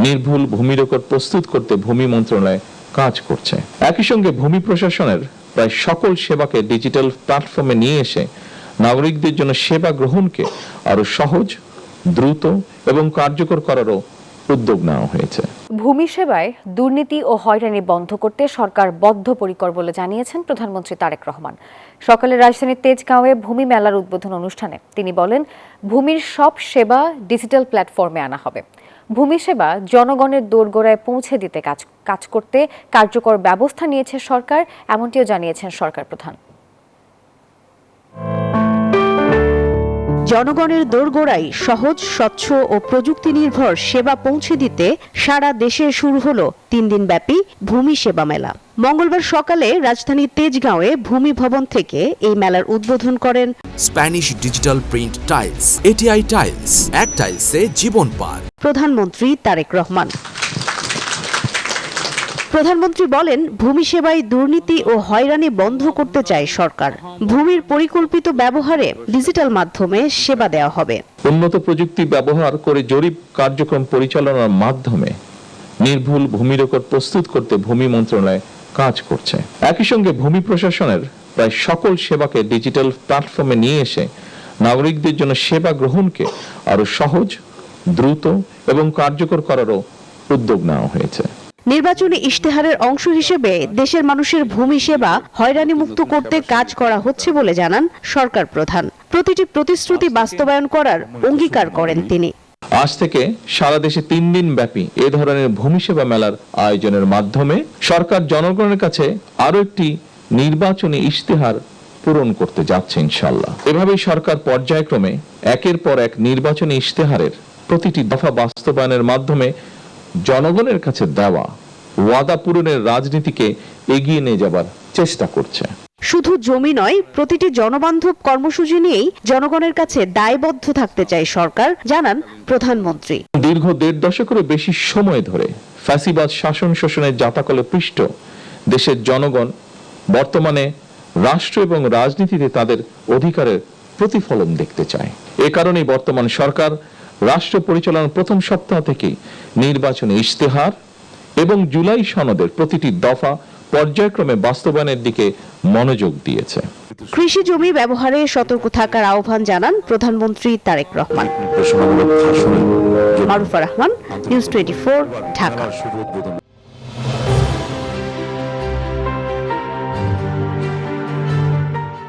নির্ভুল ভূমি রেকর্ড প্রস্তুত করতে ভূমি মন্ত্রণালয় কাজ করছে। একই সঙ্গে ভূমি প্রশাসনের প্রায় সকল সেবাকে ডিজিটাল প্ল্যাটফর্মে নিয়ে এসে নাগরিকদের জন্য সেবা গ্রহণকে আরো সহজ, দ্রুত এবং কার্যকর করারও উদ্যোগ নেওয়া হয়েছে। ভূমি সেবায় দুর্নীতি ও হয়রানি বন্ধ করতে সরকার বদ্ধপরিকর বলে জানিয়েছেন প্রধানমন্ত্রী তারেক রহমান। সকালে রাজধানীর তেজগাঁওয়ে ভূমি মেলার উদ্বোধন অনুষ্ঠানে তিনি বলেন, ভূমির সব সেবা ডিজিটাল প্ল্যাটফর্মে আনা হবে। ভূমি সেবা জনগণের দোরগোড়ায় পৌঁছে দিতে কাজ করতে কার্যকর ব্যবস্থা নিয়েছে সরকার, এমনটিও জানিয়েছেন সরকার প্রধান। জনগণের দোরগোড়ায় সহজ, স্বচ্ছ ও প্রযুক্তি নির্ভর সেবা পৌঁছে দিতে সারা দেশে শুরু হলো 3 দিনব্যাপী ভূমি সেবা মেলা। মঙ্গলবার সকালে রাজধানীর তেজগাঁওয়ে ভূমি ভবন থেকে এই মেলার উদ্বোধন করেন Spanish digital print tiles, ATI tiles, এক টাইলসে জীবন পার প্রধানমন্ত্রী তারেক রহমান। প্রধানমন্ত্রী বলেন, ভূমি সেবায় দুর্নীতি ও হয়রানি বন্ধ করতে চায় সরকার। ভূমির পরিকল্পিত ব্যবহারে ডিজিটাল মাধ্যমে সেবা দেওয়া হবে। উন্নত প্রযুক্তি ব্যবহার করে জরিপ কার্যক্রম পরিচালনার মাধ্যমে নির্ভুল ভূমি রেকর্ড প্রস্তুত করতে ভূমি মন্ত্রণালয় কাজ করছে। একই সঙ্গে ভূমি প্রশাসনের প্রায় সকল সেবাকে ডিজিটাল প্ল্যাটফর্মে নিয়ে এসে নাগরিকদের জন্য সেবা গ্রহণকে আরো সহজ, দ্রুত এবং কার্যকর করারও উদ্যোগ নেওয়া হয়েছে। নির্বাচনী ইশতেহারের অংশ হিসেবে দেশের মানুষের ভূমি সেবা হয়রানি মুক্ত করতে কাজ করা হচ্ছে বলে জানান সরকার প্রধান। প্রতিটি প্রতিশ্রুতি বাস্তবায়ন করার অঙ্গীকার করেন তিনি। আজ থেকে সারা দেশে 3 দিন ব্যাপী এ ধরনের ভূমি সেবা মেলার আয়োজনের মাধ্যমে সরকার জনগণের কাছে আরো একটি নির্বাচনী ইশতেহার পূরণ করতে যাচ্ছে ইনশাআল্লাহ। এভাবেই সরকার পর্যায়ক্রমে একের পর এক নির্বাচনী ইশতেহারের প্রতিটি দফা বাস্তবায়নের মাধ্যমে জনগণের কাছে দেওয়া ওয়াদা পূরণের রাজনীতিকে এগিয়ে নিয়ে যাবার চেষ্টা করছে। শুধু জমি নয়, প্রতিটি জনবান্ধব কর্মসূচি নিয়েই জনগণের কাছে দায়বদ্ধ থাকতে চায় সরকার, জানান প্রধানমন্ত্রী। দীর্ঘ 1.5 দশকেরও বেশি সময় ধরে ফ্যাসিবাদ শাসন শোষণের জাতাকলে পৃষ্ঠ দেশের জনগণ বর্তমানে রাষ্ট্র এবং রাজনীতিতে তাদের অধিকারের প্রতিফলন দেখতে চায়। এ কারণেই বর্তমান সরকার রাষ্ট্র পরিচালনার প্রথম সপ্তাহ থেকে নির্বাচনী ইশতেহার এবং জুলাই সনদের প্রতিটি দফা পর্যায়ক্রমে বাস্তবায়নের দিকে মনোযোগ দিয়েছে। কৃষি জমি ব্যবহারে সতর্ক থাকার আহ্বান জানান প্রধানমন্ত্রী তারেক রহমান। মারুফা রহমান, নিউজ 24, ঢাকা।